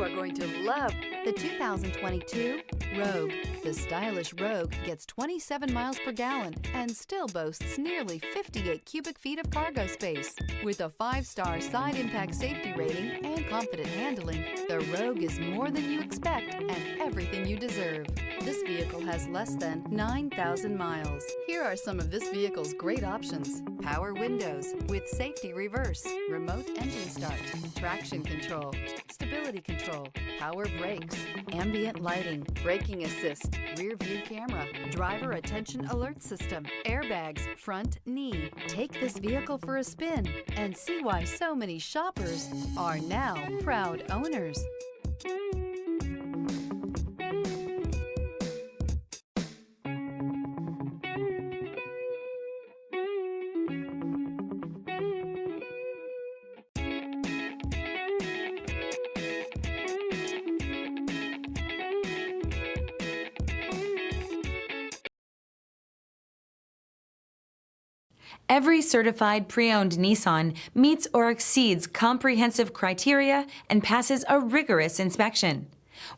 are going to love the 2022 Rogue. The stylish Rogue gets 27 miles per gallon and still boasts nearly 58 cubic feet of cargo space. With a 5-star side impact safety rating and confident handling, the Rogue is more than you expect and everything you deserve. This vehicle has less than 9,000 miles. Here are some of this vehicle's great options: power windows with safety reverse, remote engine start, traction control, stability control, power brakes, ambient lighting, braking assist, rear view camera, driver attention alert system, airbags, front knee. Take this vehicle for a spin and see why so many shoppers are now proud owners. Every certified pre-owned Nissan meets or exceeds comprehensive criteria and passes a rigorous inspection.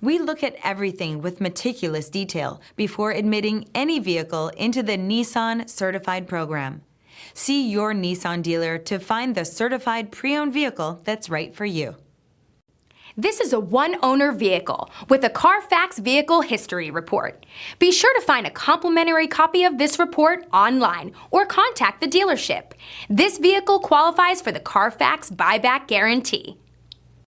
We look at everything with meticulous detail before admitting any vehicle into the Nissan Certified program. See your Nissan dealer to find the certified pre-owned vehicle that's right for you. This is a one-owner vehicle with a Carfax Vehicle History Report. Be sure to find a complimentary copy of this report online or contact the dealership. This vehicle qualifies for the Carfax Buyback Guarantee.